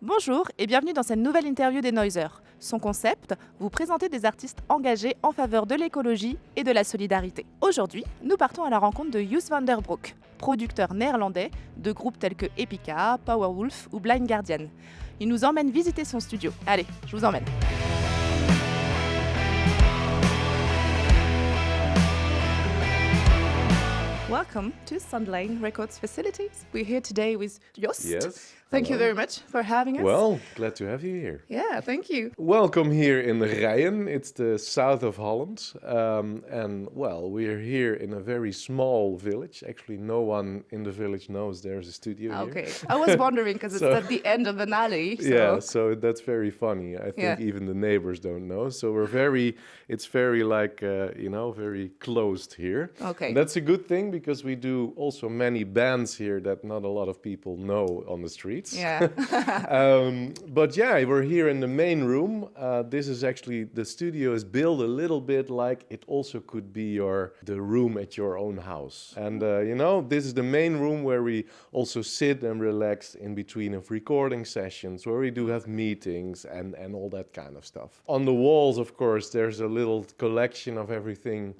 Bonjour et bienvenue dans cette nouvelle interview des Noiseurs. Son concept, vous présenter des artistes engagés en faveur de l'écologie et de la solidarité. Aujourd'hui, nous partons à la rencontre de Joost VAN DEN BROEK, producteur néerlandais de groupes tels que Epica, Powerwolf ou Blind Guardian. Il nous emmène visiter son studio. Allez, je vous emmène. Welcome to Sunlane Records facilities. We're here today with Joost. Yes. Thank you very much for having us. Well, glad to have you here. Yeah, thank you. Welcome here in Ayreon. It's the south of Holland. And well, we're here in a very small village. Actually, no one in the village knows there's a studio here. Okay, I was wondering because it's at the end of an alley. So. Yeah, so that's very funny. I think even the neighbors don't know. So it's very like, very closed here. Okay. And that's a good thing because we do also many bands here that not a lot of people know on the streets. Yeah. But yeah, we're here in the main room. This is actually, the studio is built a little bit like it also could be the room at your own house. And this is the main room where we also sit and relax in between of recording sessions, where we do have meetings and all that kind of stuff. On the walls, of course, there's a little collection of everything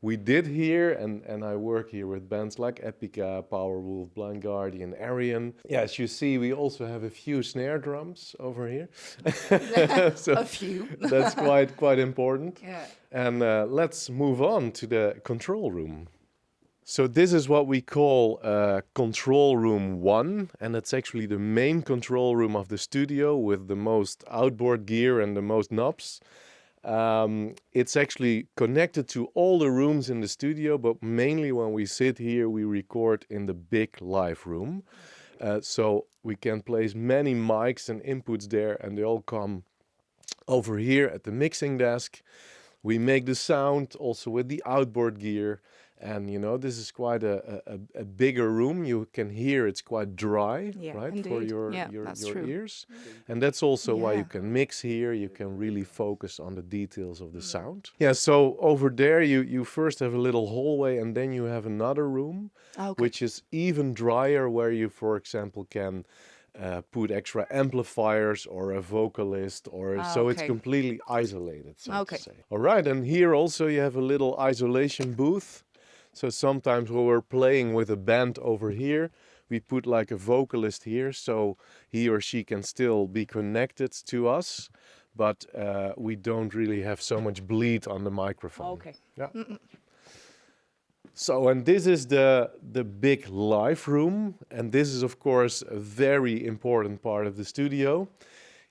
we did here, and I work here with bands like Epica, Powerwolf, Blind Guardian, Ayreon. Yeah, as you see, we also have a few snare drums over here. So a few. That's quite important. Yeah. And let's move on to the control room. So this is what we call control room 1, and it's actually the main control room of the studio with the most outboard gear and the most knobs. It's actually connected to all the rooms in the studio, but mainly when we sit here, we record in the big live room. So we can place many mics and inputs there, and they all come over here at the mixing desk. We make the sound also with the outboard gear. And, this is quite a bigger room. You can hear it's quite dry, right, indeed. for your true. ears. And that's also why you can mix here. You can really focus on the details of the sound. Yeah, so over there you first have a little hallway, and then you have another room, which is even drier, where you, for example, can put extra amplifiers or a vocalist, so it's completely isolated, so to say. All right, and here also you have a little isolation booth. So sometimes when we're playing with a band over here, we put like a vocalist here, so he or she can still be connected to us, but we don't really have so much bleed on the microphone. Okay. Yeah. So, and this is the big live room, and this is of course a very important part of the studio.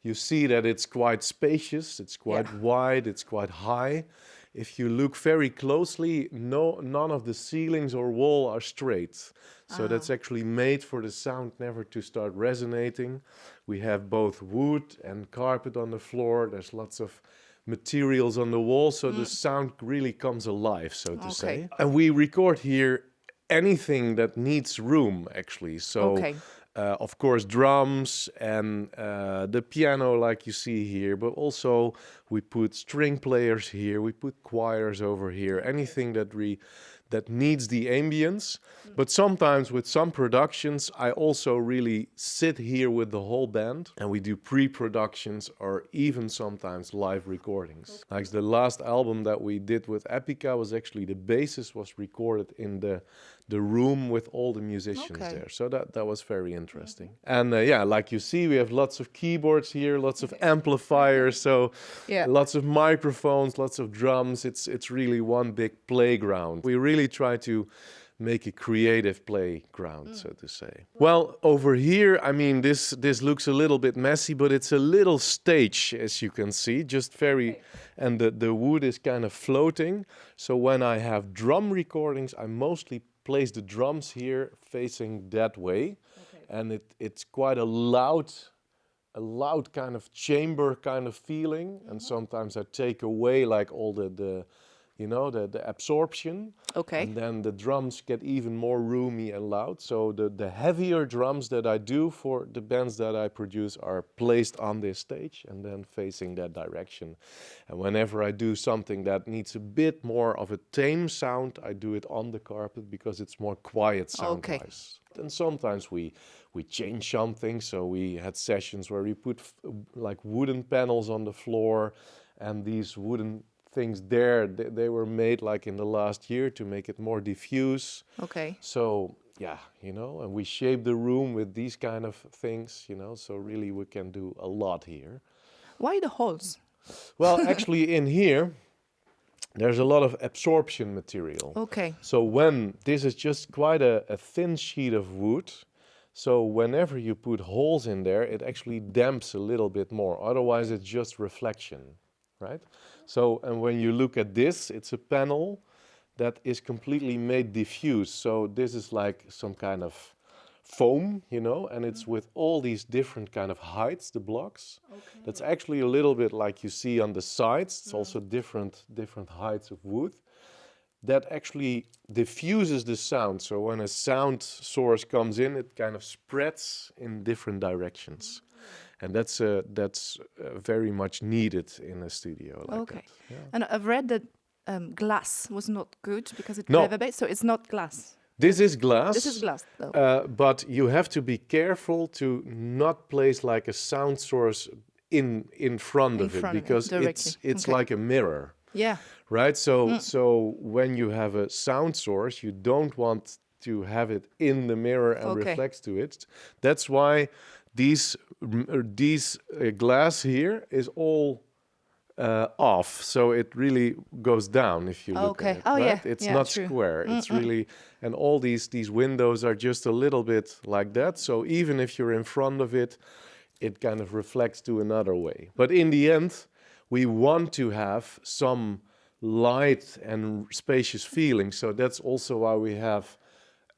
You see that it's quite spacious, it's quite wide, it's quite high. If you look very closely, none of the ceilings or wall are straight. So that's actually made for the sound never to start resonating. We have both wood and carpet on the floor. There's lots of materials on the wall, so the sound really comes alive, so to say. And we record here anything that needs room, actually. So, of course, drums and the piano, like you see here, but also we put string players here, we put choirs over here, anything that needs the ambience. But sometimes with some productions, I also really sit here with the whole band, and we do pre-productions or even sometimes live recordings. Like the last album that we did with Epica was actually, the bassist was recorded in the room with all the musicians there. So that was very interesting. And like you see, we have lots of keyboards here, lots of amplifiers, so lots of microphones, lots of drums. It's really one big playground. We really try to make a creative playground, so to say. Well, over here, I mean, this looks a little bit messy, but it's a little stage, as you can see, just very, and the wood is kind of floating. So when I have drum recordings, I mostly place the drums here facing that way, and it's quite a loud kind of chamber kind of feeling, and sometimes I take away like all the the absorption. Okay. And then the drums get even more roomy and loud. So the heavier drums that I do for the bands that I produce are placed on this stage and then facing that direction. And whenever I do something that needs a bit more of a tame sound, I do it on the carpet because it's more quiet sound-wise. And sometimes we change something. So we had sessions where we put like wooden panels on the floor, and these wooden things there, they were made like in the last year to make it more diffuse. Okay. So yeah, and we shape the room with these kind of things, so really we can do a lot here. Why the holes? Well, actually in here, there's a lot of absorption material. Okay. So when this is just quite a thin sheet of wood, so whenever you put holes in there, it actually damps a little bit more. Otherwise, it's just reflection, right? So, and when you look at this, it's a panel that is completely made diffuse. So this is like some kind of foam, and it's with all these different kind of heights, the blocks. Okay. That's actually a little bit like you see on the sides. It's also different heights of wood. That actually diffuses the sound. So when a sound source comes in, it kind of spreads in different directions. And that's very much needed in a studio like that. Yeah. And I've read that glass was not good because it reverberates, so it's not glass. This is glass. This is glass, though. But you have to be careful to not place like a sound source in front of it, because it's like a mirror. Yeah. Right? So when you have a sound source, you don't want to have it in the mirror and reflects to it. That's why these glass here is all off, so it really goes down if you look at it. Oh, right? yeah. It's yeah, not true. square. It's really, and all these windows are just a little bit like that. So even if you're in front of it, it kind of reflects to another way. But in the end, we want to have some light and spacious feeling. So that's also why we have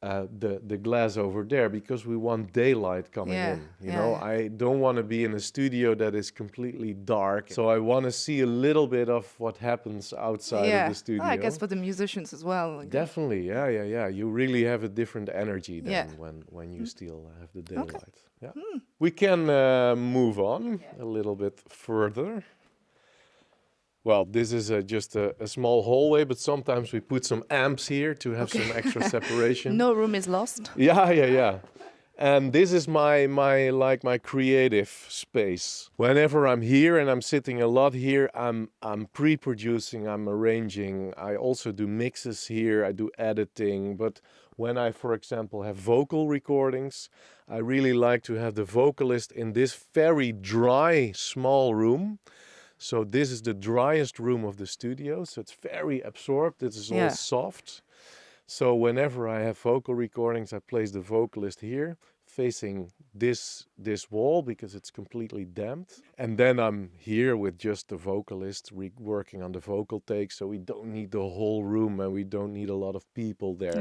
the glass over there, because we want daylight coming in. You know, I don't want to be in a studio that is completely dark. So I want to see a little bit of what happens outside of the studio. I guess for the musicians as well. Definitely, yeah. You really have a different energy than when you still have the daylight. Okay. Yeah. We can move on a little bit further. Well, this is just a small hallway, but sometimes we put some amps here to have some extra separation. No room is lost. Yeah. And this is my creative space. Whenever I'm here, and I'm sitting a lot here, I'm pre-producing, I'm arranging. I also do mixes here, I do editing. But when I, for example, have vocal recordings, I really like to have the vocalist in this very dry, small room. So this is the driest room of the studio, so it's very absorbed. This is all soft. So whenever I have vocal recordings, I place the vocalist here, facing this wall, because it's completely damped. And then I'm here with just the vocalist working on the vocal takes, so we don't need the whole room and we don't need a lot of people there,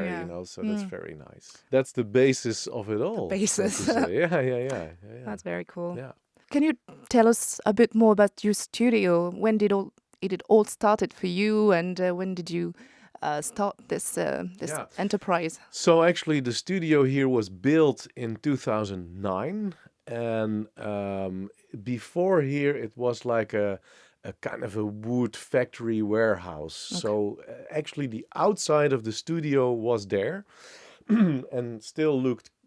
so that's very nice. That's the basis of it all. The basis. Yeah. That's very cool. Yeah. Can you tell us a bit more about your studio? When did it all started for you, and when did you start this enterprise? So actually, the studio here was built in 2009, and before here it was like a kind of a wood factory warehouse. Okay. So actually, the outside of the studio was there, and still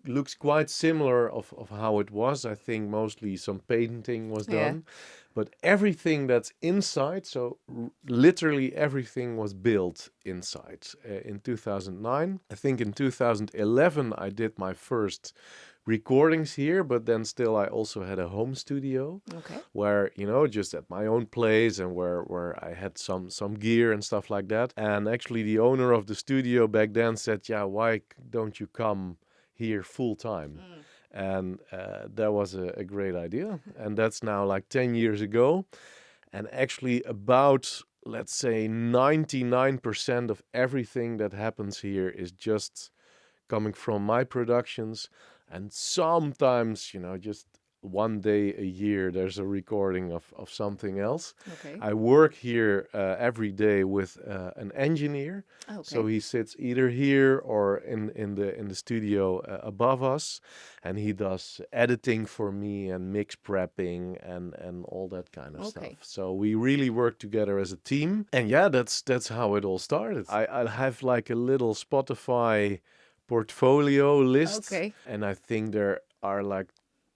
looks quite similar of how it was. I think mostly some painting was done, but everything that's inside, so literally everything was built inside in 2009. I think in 2011 I did my first recordings here, but then still I also had a home studio where, just at my own place, and where I had some gear and stuff like that. And actually the owner of the studio back then said, why don't you come here full time? And that was a great idea. And that's now like 10 years ago. And actually about, let's say, 99% of everything that happens here is just coming from my productions. And sometimes, just one day a year there's a recording of something else. Okay. I work here every day with an engineer. Okay. So he sits either here or in the studio above us, and he does editing for me and mix prepping and all that kind of stuff. So we really work together as a team. And yeah, that's how it all started. I have like a little Spotify portfolio list, and I think there are like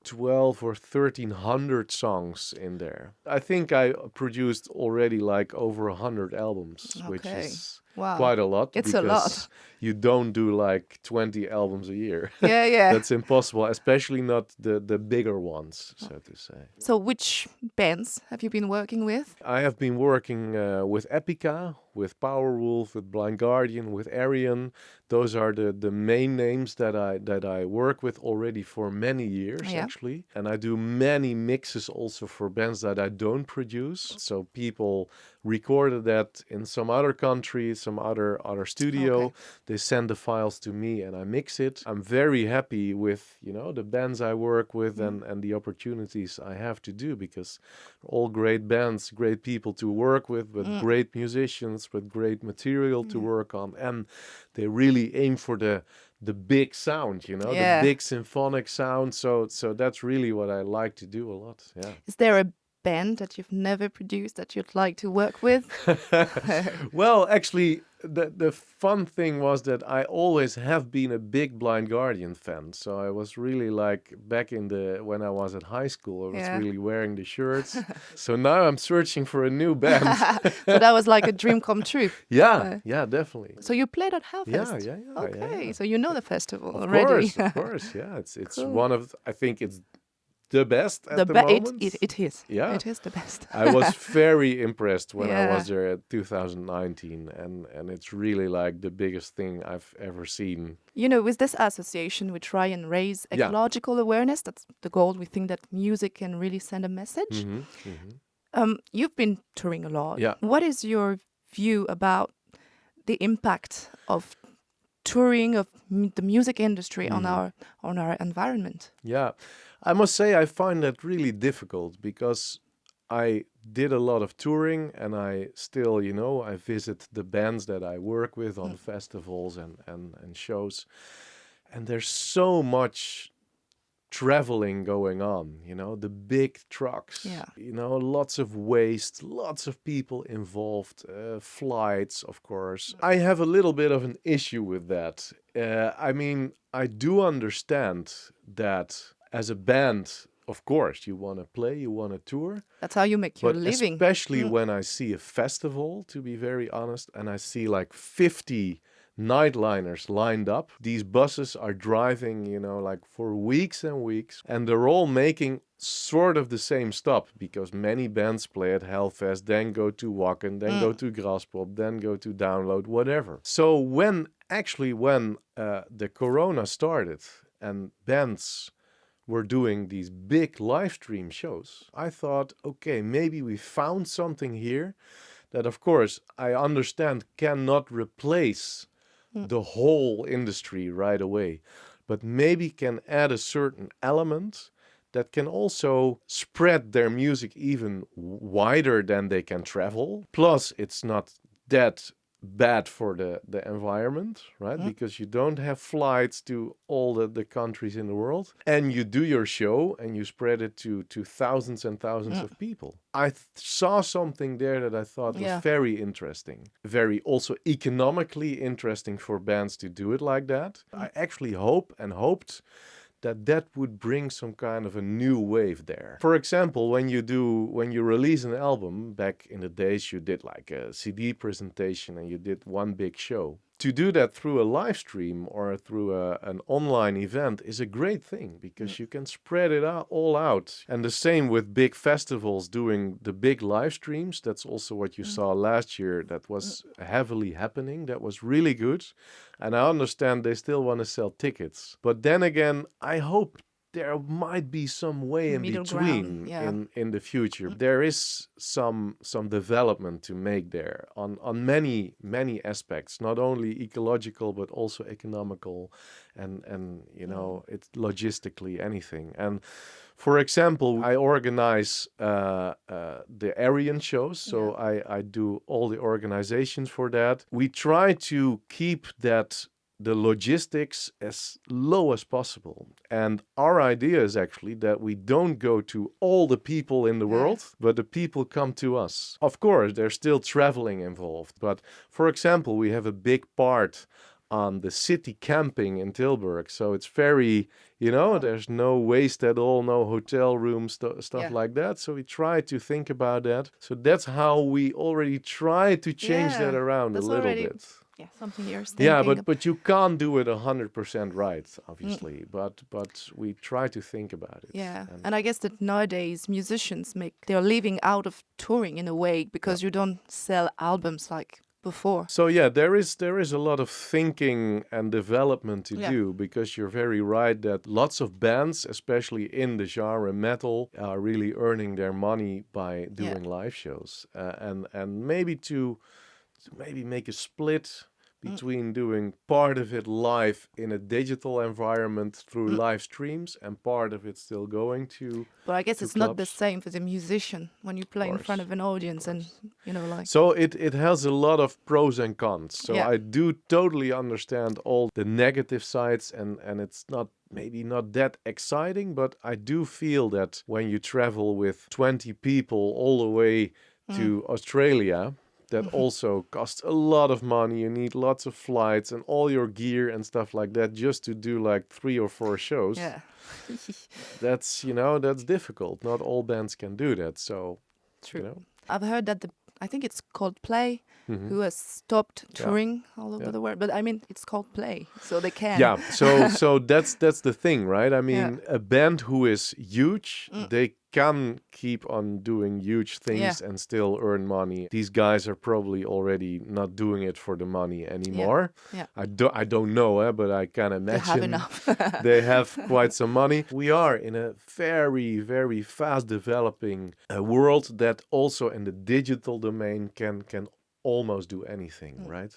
12 or 1300 songs in there. I think I produced already like over 100 albums, which is quite a lot. It's a lot. You don't do like 20 albums a year. Yeah. That's impossible, especially not the bigger ones, so to say. So which bands have you been working with? I have been working with Epica, with Powerwolf, with Blind Guardian, with Ayreon. Those are the main names that I work with already for many years, actually. And I do many mixes also for bands that I don't produce. So people recorded that in some other country, some other studio. They send the files to me and I mix it. I'm very happy with, the bands I work with and the opportunities I have to do, because all great bands, great people to work with great musicians, with great material to work on. And they really aim for the big sound, the big symphonic sound. So that's really what I like to do a lot. Yeah. Is there a band that you've never produced that you'd like to work with? Well, actually, the fun thing was that I always have been a big Blind Guardian fan. So I was really like back when I was at high school, I was really wearing the shirts. So now I'm searching for a new band. So that was like a dream come true. Yeah, definitely. So you played at Hellfest? Yeah. Okay, so you know the festival of already. Of course, yeah. It's one of, I think it's the best at the moment. It is. Yeah. It is the best. I was very impressed when I was there at 2019, and it's really like the biggest thing I've ever seen. With this association, we try and raise ecological awareness. That's the goal. We think that music can really send a message. You've been touring a lot. Yeah. What is your view about the impact of touring, of the music industry on our environment? Yeah. I must say I find that really difficult, because I did a lot of touring and I still, I visit the bands that I work with on festivals and shows. And there's so much traveling going on, the big trucks, lots of waste, lots of people involved, flights, of course. I have a little bit of an issue with that. I do understand that as a band, of course, you want to play, you want to tour. That's how you make your living. Especially when I see a festival, to be very honest, and I see like 50 nightliners lined up. These buses are driving, like for weeks and weeks, and they're all making sort of the same stop, because many bands play at Hellfest, then go to Wacken, then go to Graspop, then go to Download, whatever. So when the Corona started and bands were doing these big live stream shows, I thought, okay, maybe we found something here that, of course, I understand cannot replace the whole industry right away, but maybe can add a certain element that can also spread their music even wider than they can travel. Plus, it's not that bad for the environment, right? Because you don't have flights to all the countries in the world, and you do your show and you spread it to thousands and thousands of people. I saw something there that I thought was very interesting, very also economically interesting for bands to do it like that. I actually hoped that would bring some kind of a new wave there. For example, when you release an album, back in the days you did like a CD presentation and you did one big show. To do that through a live stream or through an online event is a great thing, because you can spread it all out. And the same with big festivals doing the big live streams. That's also what you saw last year. That was heavily happening. That was really good. And I understand they still want to sell tickets. But then again, I hope there might be some way in between in the future. There is some development to make there on many aspects, not only ecological but also economical and it's logistically anything. And For example, I organize the Ayreon shows, so I do all the organizations for that. We try to keep the logistics as low as possible. And our idea is actually that we don't go to all the people in the world, but the people come to us. Of course, there's still traveling involved. But for example, we have a big part on the city camping in Tilburg. So it's very, there's no waste at all, no hotel rooms, stuff like that. So we try to think about that. So that's how we already try to change that around a little bit. Yeah, something you're thinking. Yeah, but you can't do it 100% right, obviously. But we try to think about it. Yeah, and I guess that nowadays musicians they're leaving out of touring in a way because you don't sell albums like before. So yeah, there is a lot of thinking and development to do, because you're very right that lots of bands, especially in the genre metal, are really earning their money by doing live shows, and maybe to make a split between doing part of it live in a digital environment through live streams and part of it still going to. But I guess it's clubs. not the same for the musician when you play in front of an audience and So it has a lot of pros and cons. So I do totally understand all the negative sides, and it's maybe not that exciting, but I do feel that when you travel with 20 people all the way to Australia, that also costs a lot of money. You need lots of flights and all your gear and stuff like that just to do like 3 or 4 shows. Yeah. That's difficult. Not all bands can do that. So, true. I've heard that I think it's Coldplay who has stopped touring all over the world. But I mean, it's Coldplay, so they can. Yeah, so that's the thing, right? I mean, a band who is huge, they can keep on doing huge things and still earn money. These guys are probably already not doing it for the money anymore. Yeah. I don't know, but I can imagine they have enough. they have quite some money. We are in a very, very fast developing world that also in the digital domain can almost do anything, right?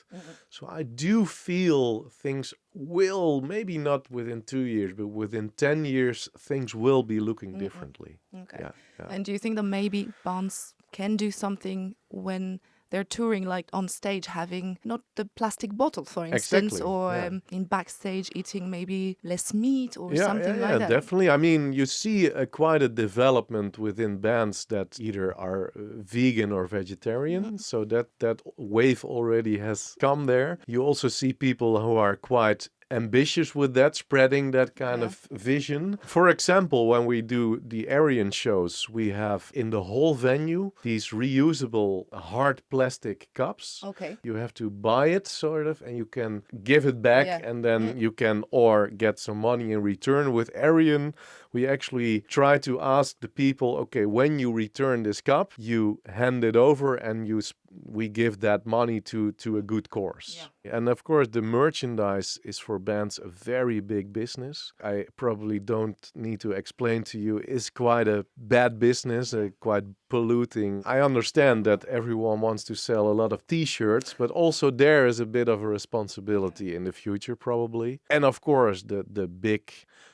So I do feel things will, maybe not within 2 years, but within 10 years, things will be looking differently. Okay. Yeah. And do you think that maybe bands can do something when they're touring, like on stage, having not the plastic bottle, for instance, or in backstage eating maybe less meat or something like that? Definitely. I mean, you see quite a development within bands that either are vegan or vegetarian. So that wave already has come there. You also see people who are quite ambitious with that, spreading that kind of vision. For example, when we do the Ayreon shows, we have in the whole venue these reusable hard plastic cups. Okay. You have to buy it sort of, and you can give it back, and then you can or get some money in return. With Ayreon, we actually try to ask the people, okay, when you return this cup, you hand it over and we give that money to a good cause. Yeah. And of course, the merchandise is for bands a very big business. I probably don't need to explain to you, it's quite a bad business, quite polluting. I understand that everyone wants to sell a lot of t-shirts, but also there is a bit of a responsibility in the future probably. And of course, the big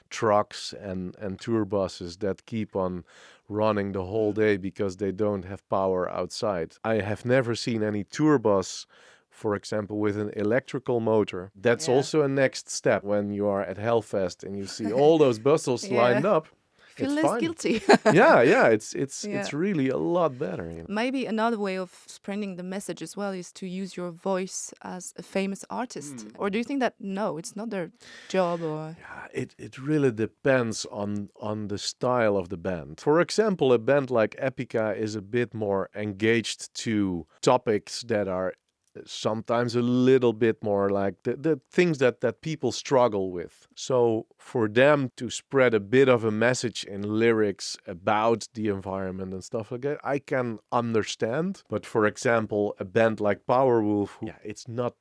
trucks and tour buses that keep on running the whole day because they don't have power outside. I have never seen any tour bus, for example, with an electrical motor. That's also a next step when you are at Hellfest and you see all those buses lined up. Feel less guilty. It's really a lot better. You know? Maybe another way of spreading the message as well is to use your voice as a famous artist. Or do you think that no, it's not their job? Or it really depends on the style of the band. For example, a band like Epica is a bit more engaged to topics that are sometimes a little bit more like the things that people struggle with. So for them to spread a bit of a message in lyrics about the environment and stuff like that, I can understand. But for example, a band like Powerwolf, it's not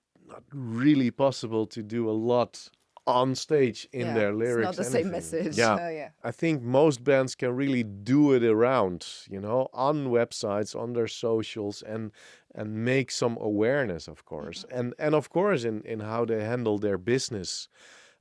really possible to do a lot on stage in their lyrics. It's not the same message. I think most bands can really do it around, on websites, on their socials, and make some awareness, of course. And of course, in how they handle their business.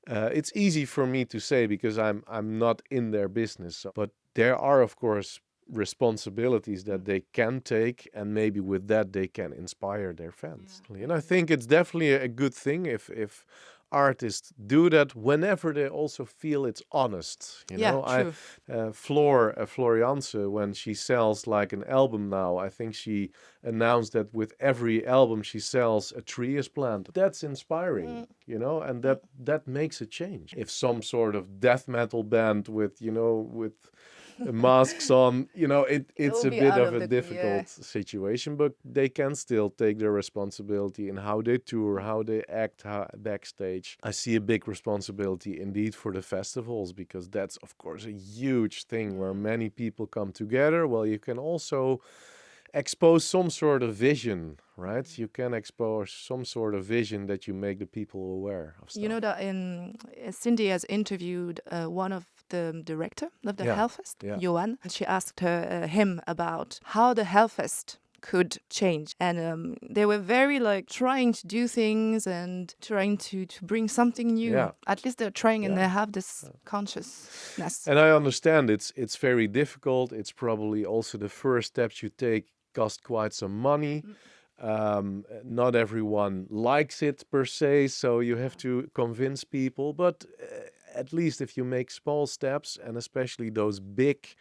It's easy for me to say because I'm not in their business. But there are, of course, responsibilities that they can take, and maybe with that they can inspire their fans. And I think it's definitely a good thing if artists do that whenever they also feel it's honest. You know, true. Floor Janse, when she sells like an album now, I think she announced that with every album she sells, a tree is planted. That's inspiring, you know, and that makes a change. If some sort of death metal band with masks on, it's a bit of a difficult situation, but they can still take their responsibility in how they tour, how they act backstage. I see a big responsibility indeed for the festivals, because that's of course a huge thing where many people come together. Well, you can also expose some sort of vision, right? You can expose some sort of vision that you make the people aware of stuff. You know that Cindy has interviewed one of the director of the Hellfest, Johan. She asked him about how the Hellfest could change, and they were very trying to do things and trying to bring something new. At least they're trying, and they have this consciousness. And I understand it's very difficult. It's probably also the first steps you take cost quite some money. Not everyone likes it per se, so you have to convince people, but at least if you make small steps, and especially those big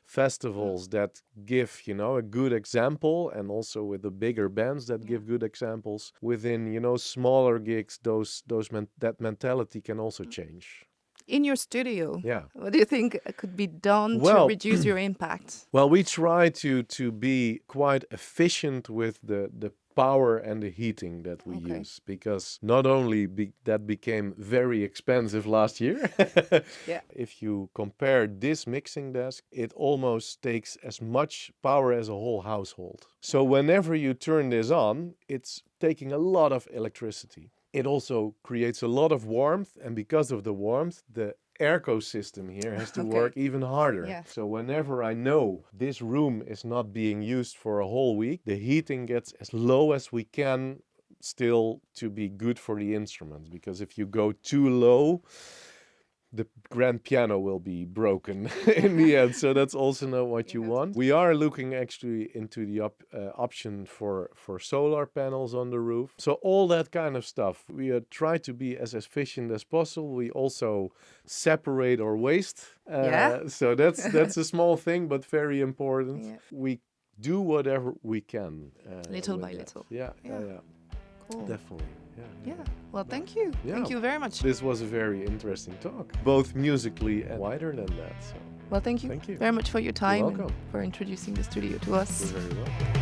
festivals that give, a good example, and also with the bigger bands that give good examples, within, smaller gigs, that mentality can also change. In your studio, what do you think could be done to reduce your impact? Well, we try to be quite efficient with the power and the heating that we use, because not only that became very expensive last year. If you compare this mixing desk, it almost takes as much power as a whole household. So whenever you turn this on, it's taking a lot of electricity. It also creates a lot of warmth, and because of the warmth, the airco system here has to work even harder. So whenever I know this room is not being used for a whole week, the heating gets as low as we can, still to be good for the instruments. Because if you go too low, the grand piano will be broken in the end. So that's also not what you want. We are looking actually into the option for solar panels on the roof. So all that kind of stuff. We try to be as efficient as possible. We also separate our waste. So that's a small thing, but very important. We do whatever we can. Little by little. Yeah. Cool. Definitely. Yeah. Well, thank you. Thank you very much. This was a very interesting talk, both musically and wider than that. So. Well, thank you very much for your time. You're welcome. And for introducing the studio to us. You're very welcome.